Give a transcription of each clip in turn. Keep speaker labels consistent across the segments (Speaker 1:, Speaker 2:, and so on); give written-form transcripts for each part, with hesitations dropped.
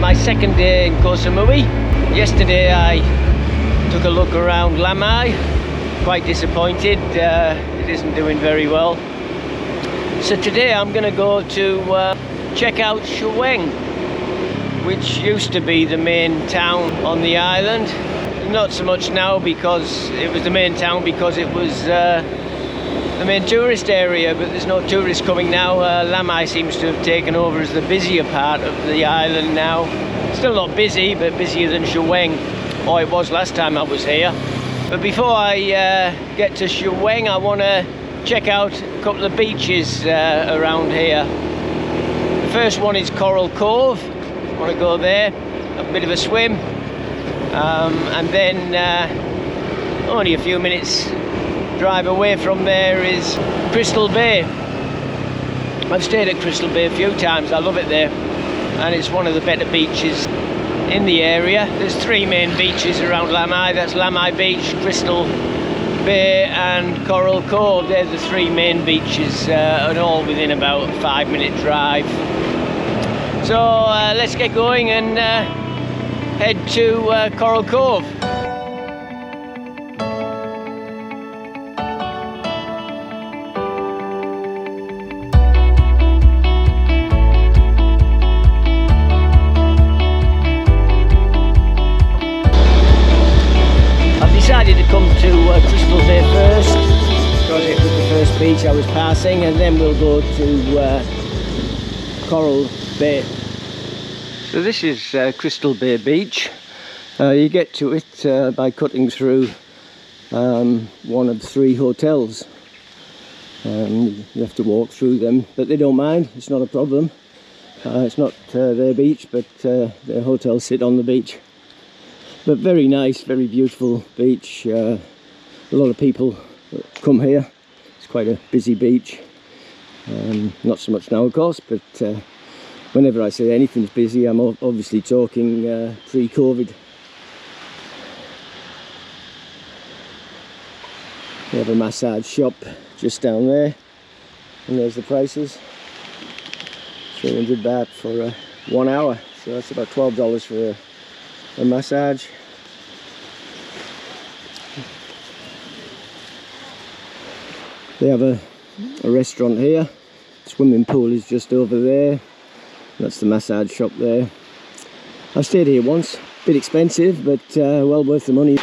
Speaker 1: my second day in Koh Samui. Yesterday I took a look around Lamai. Quite disappointed, it isn't doing very well. So today I'm going to go to check out Chaweng, which used to be the main town on the island. Not so much now, because it was the main town because it was the main tourist area, but there's no tourists coming now. Lamai seems to have taken over as the busier part of the island now. Still not busy, but busier than Chaweng, or it was last time I was here. But before I get to Chaweng, I want to check out a couple of beaches around here. The first one is Coral Cove. I want to go there, have a bit of a swim, and then only a few minutes drive away from there is Crystal Bay. I've stayed at Crystal Bay a few times. I love it there, and it's one of the better beaches in the area. There's three main beaches around Lamai. That's Lamai Beach, Crystal Bay and Coral Cove. They're the three main beaches, and all within about a 5-minute drive. So let's get going and head to Coral Cove. Decided to come to Crystal Bay first because it was the first beach I was passing, and then we'll go to Coral Bay. So this is Crystal Bay Beach. You get to it by cutting through one of 3 hotels. You have to walk through them, but they don't mind, it's not a problem. It's not their beach, but their hotels sit on the beach. But very nice, very beautiful beach. A lot of people come here. It's quite a busy beach. Not so much now, of course, but whenever I say anything's busy, I'm obviously talking pre-COVID. We have a massage shop just down there, and there's the prices. 300 baht for 1 hour, so that's about $12 for a massage. They have a restaurant here. Swimming pool is just over there. That's the massage shop there. I've stayed here once. A bit expensive, but well worth the money.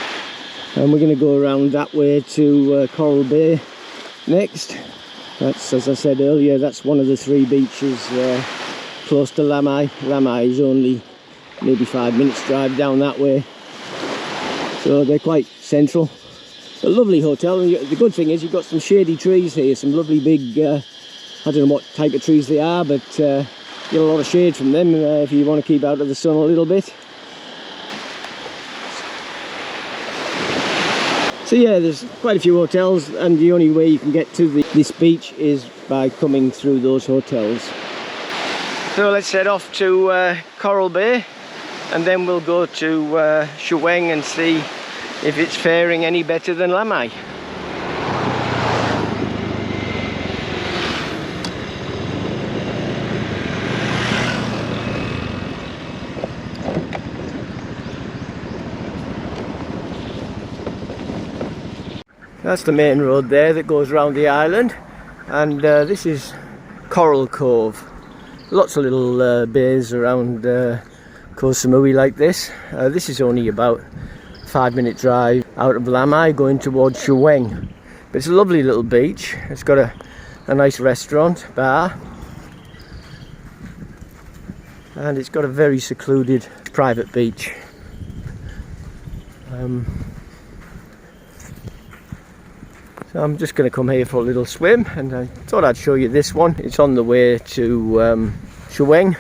Speaker 1: And we're going to go around that way to Coral Bay next. That's, as I said earlier, that's one of the 3 beaches close to Lamai. Lamai is only maybe 5 minutes drive down that way, so they're quite central. A lovely hotel, and the good thing is you've got some shady trees here, some lovely big I don't know what type of trees they are, but you get a lot of shade from them if you want to keep out of the sun a little bit. So yeah, there's quite a few hotels, and the only way you can get to this beach is by coming through those hotels. So let's head off to Coral Bay, and then we'll go to Chaweng and see if it's faring any better than Lamai. That's the main road there that goes around the island, and this is Coral Cove. Lots of little bays around Koh Samui like this. This is only about 5-minute drive out of Lamai going towards Chaweng. But it's a lovely little beach. It's got a nice restaurant, bar, and it's got a very secluded private beach. So I'm just going to come here for a little swim, and I thought I'd show you this one. It's on the way to Chaweng.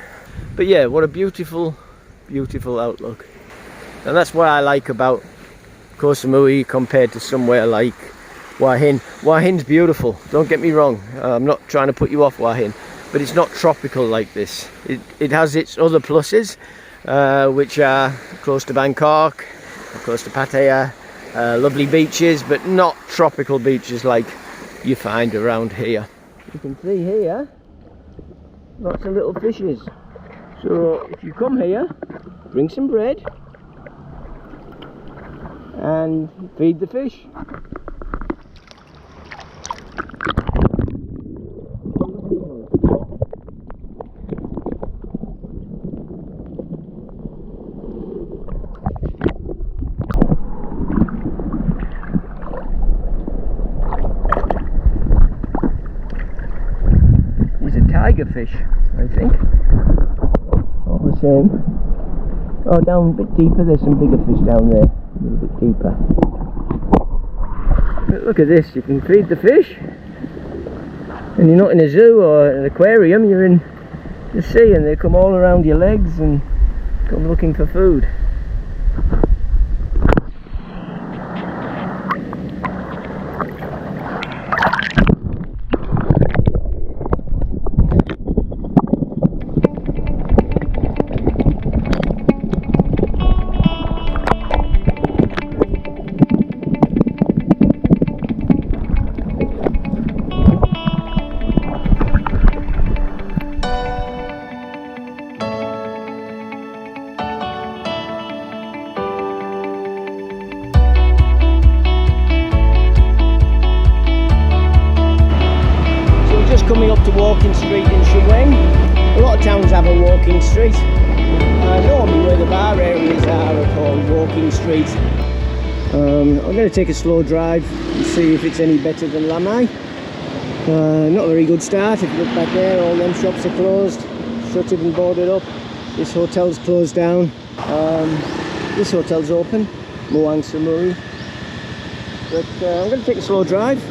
Speaker 1: But yeah, what a beautiful, beautiful outlook. And that's what I like about Koh Samui compared to somewhere like Hua Hin. Hua Hin's beautiful, don't get me wrong. I'm not trying to put you off Hua Hin, but it's not tropical like this. It has its other pluses, which are close to Bangkok, close to Pattaya, lovely beaches, but not tropical beaches like you find around here. You can see here lots of little fishes. So if you come here, bring some bread and feed the fish. These are tiger fish, I think. All the same. Oh, down a bit deeper, there's some bigger fish down there. A little bit deeper. But look at this, you can feed the fish. And you're not in a zoo or an aquarium, you're in the sea, and they come all around your legs and come looking for food. Coming up to Walking Street in Chaweng. A lot of towns have a walking street. Normally where the bar areas are called walking streets. I'm going to take a slow drive and see if it's any better than Lamai. Not a very good start. If you look back there, all them shops are closed, shuttered and boarded up. This hotel's closed down. This hotel's open, Koh Samui. But I'm going to take a slow drive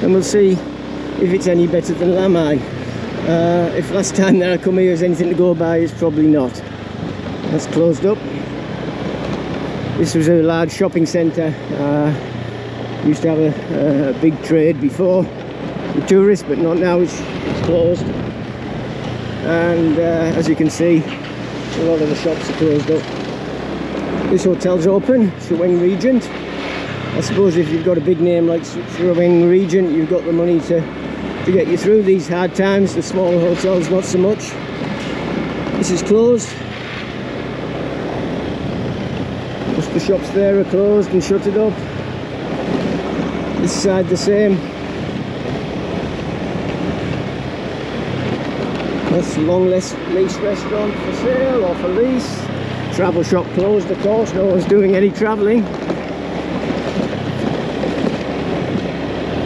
Speaker 1: and we'll see if it's any better than Lamai. If last time that I come here is anything to go by, it's probably not. That's closed up. This was a large shopping centre. Used to have a big trade before with tourists, but not now. It's closed. And as you can see, a lot of the shops are closed up. This hotel's open, Chaweng Regent. I suppose if you've got a big name like Chaweng Regent, you've got the money to get you through these hard times. The smaller hotels not so much. This is closed. Most of the shops there are closed and shuttered up. This side the same. That's long lease restaurant for sale or for lease. Travel shop closed, of course, no one's doing any travelling.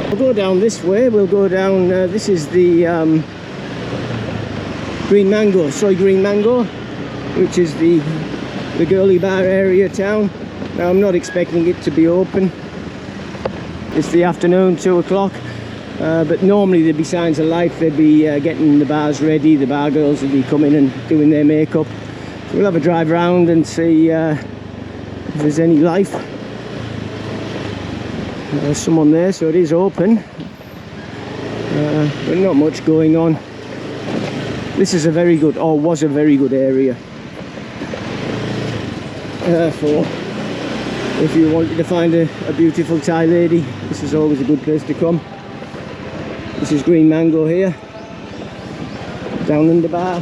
Speaker 1: We'll go down this way, we'll go down, this is the Green Mango, Green Mango, which is the girly bar area town. Now I'm not expecting it to be open. It's the afternoon, 2 o'clock, but normally there'd be signs of life. They'd be getting the bars ready, the bar girls would be coming and doing their makeup. So we'll have a drive round and see if there's any life. There's someone there, so it is open, but not much going on. This is a very good, or was a very good area for if you wanted to find a beautiful Thai lady. This is always a good place to come. This is Green Mango here, down in the bar.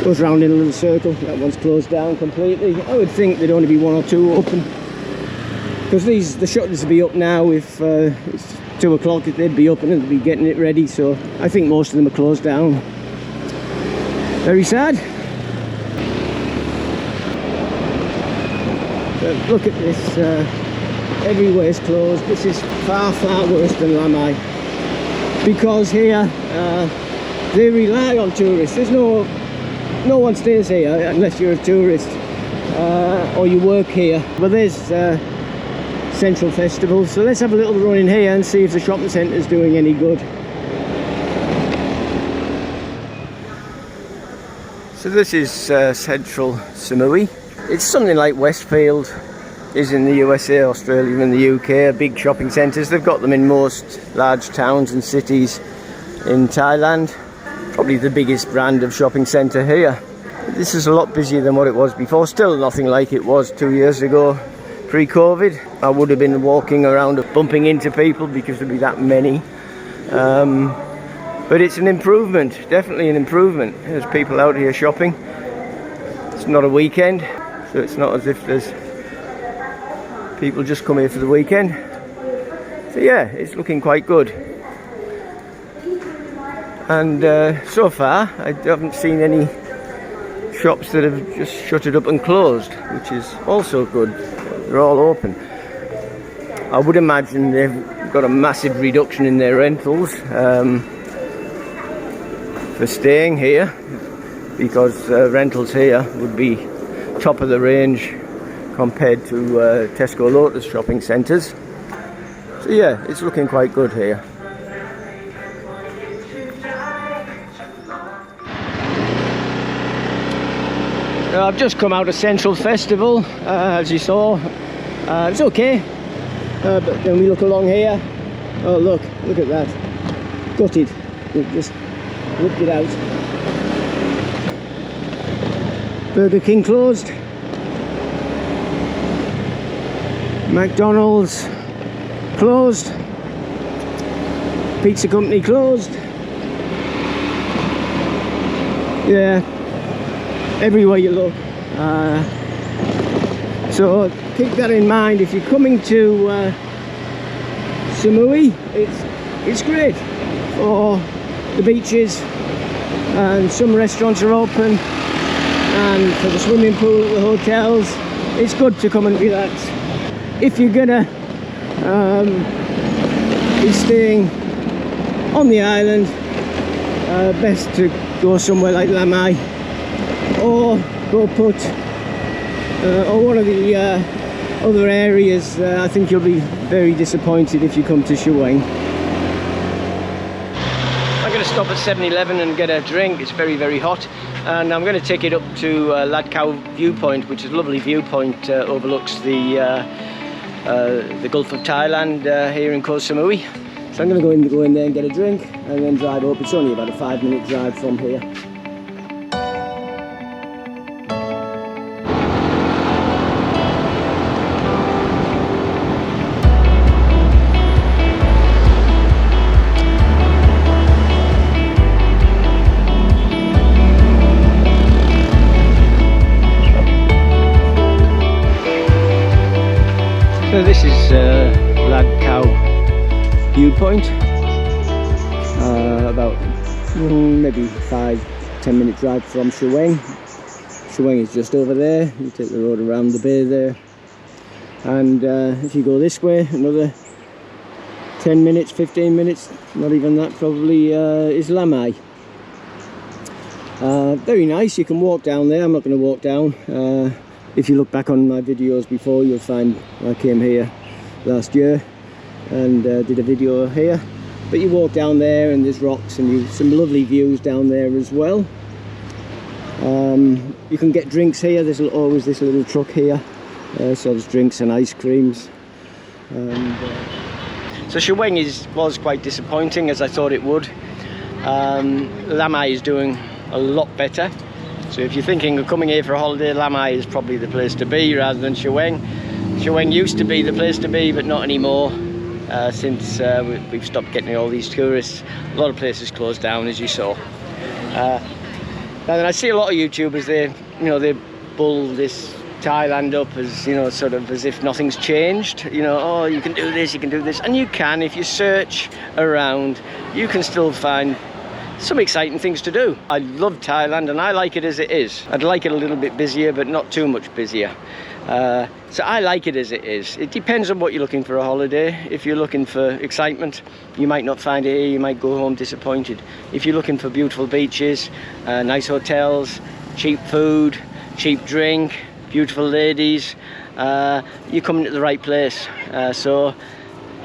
Speaker 1: Goes round in a little circle. That one's closed down completely. I would think there'd only be 1 or 2 open, because the shutters would be up now. If it's 2 o'clock, they'd be up and they'd be getting it ready. So I think most of them are closed down. Very sad. But look at this. Everywhere's closed. This is far, far worse than Lamai, because here they rely on tourists. There's no one stays here unless you're a tourist or you work here. But there's Central Festival, so let's have a little run in here and see if the shopping centre is doing any good. So this is Central Samui. It's something like Westfield is in the USA, Australia and the UK, big shopping centres. They've got them in most large towns and cities in Thailand. Probably the biggest brand of shopping centre here. This is a lot busier than what it was before. Still nothing like it was 2 years ago, pre-COVID. I would have been walking around bumping into people because there'd be that many. But it's an improvement, definitely an improvement. There's people out here shopping. It's not a weekend, so it's not as if there's people just come here for the weekend. So yeah, it's looking quite good. And so far I haven't seen any shops that have just shuttered up and closed, which is also good. They're all open. I would imagine they've got a massive reduction in their rentals for staying here, because rentals here would be top of the range compared to Tesco Lotus shopping centres. So yeah, it's looking quite good here. I've just come out of Central Festival, as you saw. It's okay, but then we look along here. Oh look at that, gutted. We've just ripped it out. Burger King closed. McDonald's closed. Pizza Company closed. Yeah, everywhere you look. So keep that in mind if you're coming to Samui. It's great for the beaches, and some restaurants are open, and for the swimming pool at the hotels. It's good to come and relax. If you're gonna be staying on the island, best to go somewhere like Lamai, or go Put, or one of the other areas. I think you'll be very disappointed if you come to Chaweng. I'm going to stop at 7-Eleven and get a drink. It's very, very hot, and I'm going to take it up to Ladkow viewpoint, which is a lovely viewpoint, overlooks the Gulf of Thailand here in Koh Samui. So I'm going to go in there and get a drink and then drive up. It's only about a 5-minute drive from here. So this is Ladkow viewpoint, about maybe 5-10 minute drive from Chaweng. Chaweng is just over there. You take the road around the bay there, and if you go this way, another 10 minutes, 15 minutes, not even that probably, is Lamai. Very nice. You can walk down there. I'm not going to walk down. If you look back on my videos before, you'll find I came here last year and did a video here. But you walk down there and there's rocks, and some lovely views down there as well. You can get drinks here. There's always this little truck here, so there's drinks and ice creams. So Chaweng was quite disappointing, as I thought it would. Lamai is doing a lot better. So if you're thinking of coming here for a holiday, Lamai is probably the place to be rather than Chaweng. Chaweng used to be the place to be, but not anymore, since we've stopped getting all these tourists. A lot of places closed down, as you saw. And I see a lot of YouTubers, they bull this Thailand up as, sort of as if nothing's changed. Oh, you can do this, you can do this, and you can. If you search around, you can still find some exciting things to do. I love Thailand and I like it as it is. I'd like it a little bit busier, but not too much busier. So I like it as it is. It depends on what you're looking for a holiday. If you're looking for excitement, you might not find it here. You might go home disappointed. If you're looking for beautiful beaches, nice hotels, cheap food, cheap drink, beautiful ladies, you're coming to the right place. So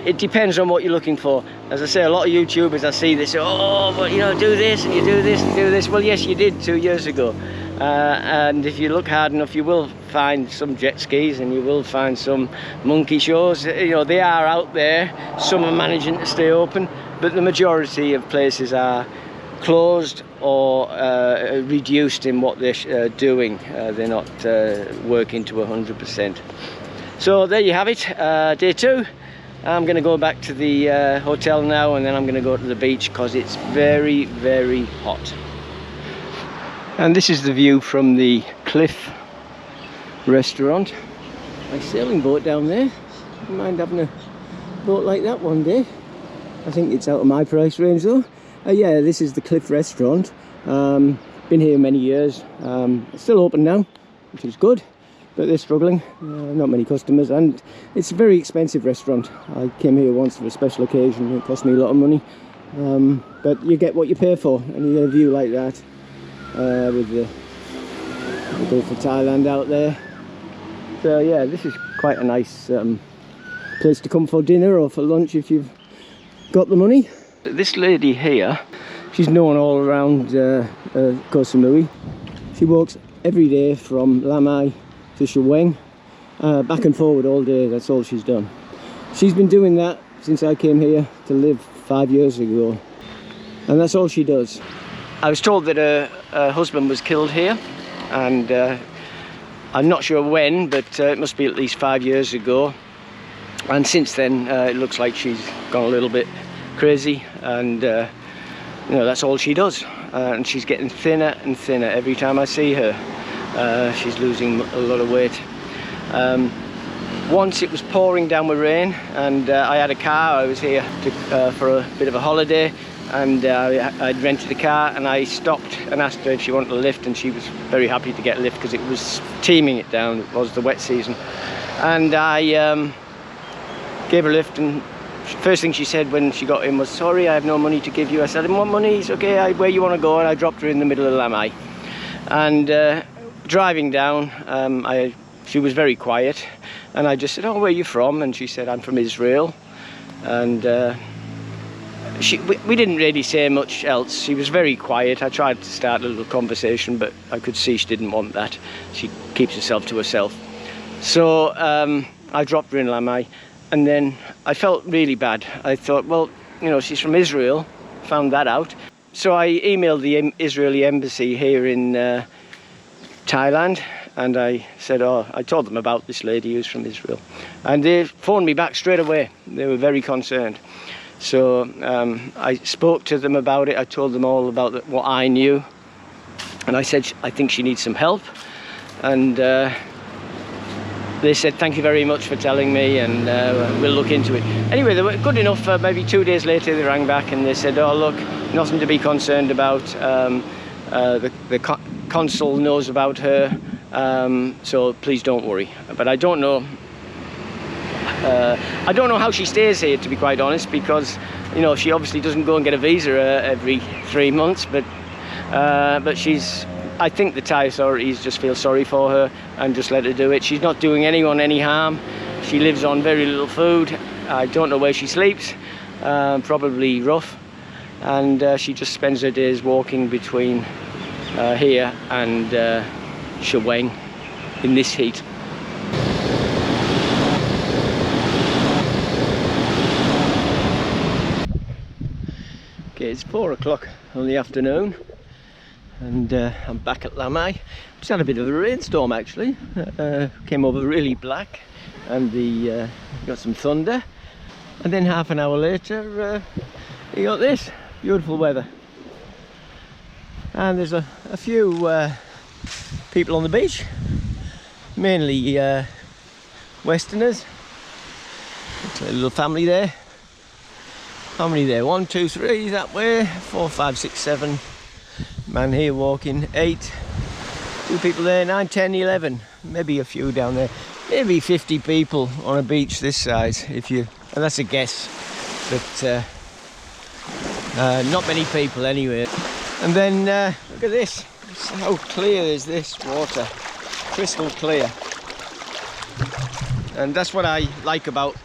Speaker 1: it depends on what you're looking for. As I say, a lot of YouTubers, I see this, oh, but do this and you do this and do this. Well, yes, you did 2 years ago. And if you look hard enough, you will find some jet skis and you will find some monkey shows. They are out there. Some are managing to stay open, but the majority of places are closed or reduced in what they're doing. They're not working to 100%. So there you have it, day 2 I'm going to go back to the hotel now, and then I'm going to go to the beach because it's very, very hot. And this is the view from the Cliff restaurant. Nice sailing boat down there. Wouldn't mind having a boat like that one day. I think it's out of my price range though. Yeah, this is the Cliff restaurant. Been here many years. Still open now, which is good, but they're struggling. Not many customers, and it's a very expensive restaurant. I came here once for a special occasion. It cost me a lot of money, but you get what you pay for, and you get a view like that with the Gulf of Thailand out there. So yeah, this is quite a nice place to come for dinner or for lunch if you've got the money. This lady here, she's known all around Koh Samui. She walks every day from Lamai to Chaweng, back and forward all day. That's all she's done. She's been doing that since I came here to live 5 years ago, and that's all she does. I was told that her husband was killed here, and I'm not sure when, but it must be at least 5 years ago. And since then, it looks like she's gone a little bit crazy, and you know, that's all she does. And she's getting thinner and thinner every time I see her. She's losing a lot of weight. Once it was pouring down with rain, and I had a car. I was here for a bit of a holiday, and I'd rented a car, and I stopped and asked her if she wanted a lift, and she was very happy to get a lift because it was teeming it down. It was the wet season, and I gave her a lift, and first thing she said when she got in was, "Sorry, I have no money to give you." I said, "I didn't want money, it's okay, where you want to go?" And I dropped her in the middle of Lamai. And driving down, she was very quiet, and I just said, "Oh, where are you from?" And she said, "I'm from Israel." And we didn't really say much else. She was very quiet. I tried to start a little conversation, but I could see she didn't want that. She keeps herself to herself. So I dropped her in Lamai. And then I felt really bad. I thought, well, you know, she's from Israel, found that out. So I emailed the Israeli embassy here in Thailand, and I said, I told them about this lady who's from Israel. And they phoned me back straight away. They were very concerned. So I spoke to them about it. I told them all about what I knew. And I said, I think she needs some help. And they said, "Thank you very much for telling me, and we'll look into it." Anyway, they were good enough. Maybe 2 days later they rang back and they said, "Oh look, nothing to be concerned about. The consul knows about her, so please don't worry." But I don't know how she stays here, to be quite honest, because you know, she obviously doesn't go and get a visa every 3 months, but she's, I think the Thai authorities just feel sorry for her and just let her do it. She's not doing anyone any harm. She lives on very little food. I don't know where she sleeps, probably rough. And she just spends her days walking between here and Chaweng in this heat. Okay, it's 4 o'clock in the afternoon. And I'm back at Lamai. Just had a bit of a rainstorm actually. Came over really black, and got some thunder. And then half an hour later, you got this beautiful weather. And there's a few people on the beach, mainly Westerners. It's a little family there. How many there? 1, 2, 3 that way. 4, 5, 6, 7. Man here walking. 8. 2 people there. 9, 10, 11. Maybe a few down there. Maybe 50 people on a beach this size, and that's a guess, but not many people anyway. And then look at this. How clear is this water? Crystal clear. And that's what I like about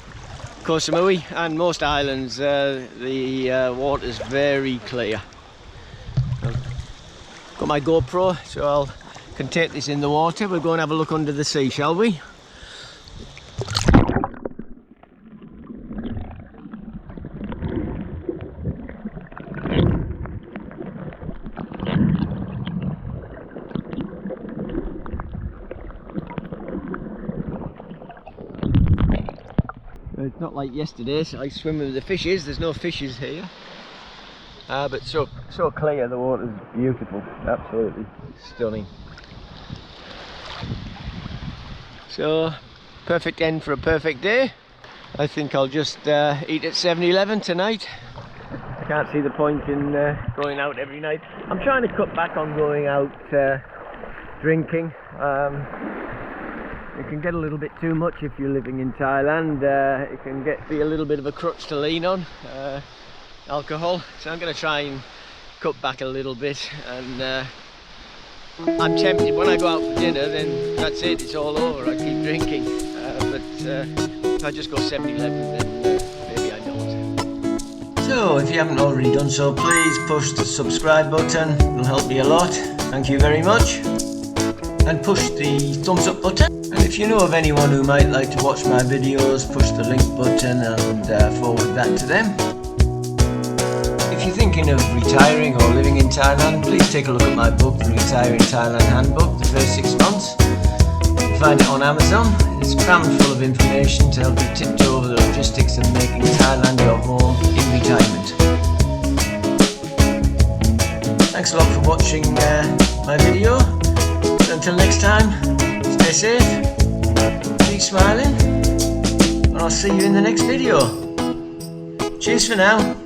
Speaker 1: Koh Samui and most islands. The water's very clear. Got my GoPro, so can take this in the water. We'll go and have a look under the sea, shall we? It's not like yesterday, so I swim with the fishes. There's no fishes here. But so clear, the water's beautiful, absolutely stunning. So, perfect end for a perfect day. I think I'll just eat at 7-Eleven tonight. I can't see the point in going out every night. I'm trying to cut back on going out drinking. It can get a little bit too much if you're living in Thailand. It can be a little bit of a crutch to lean on, alcohol. So I'm going to try and cut back a little bit. And I'm tempted when I go out for dinner, then that's it, it's all over. I keep drinking. But if I just go 7-Eleven, then maybe I don't. So if you haven't already done so, please push the subscribe button. It'll help me a lot. Thank you very much. And push the thumbs up button. And if you know of anyone who might like to watch my videos, push the link button and forward that to them. If you're thinking of retiring or living in Thailand, please take a look at my book, The Thailand Handbook, the first 6 months. You'll find it on Amazon. It's crammed full of information to help you tiptoe over the logistics of making Thailand your home in retirement. Thanks a lot for watching my video. Until next time, stay safe, keep smiling, and I'll see you in the next video. Cheers for now.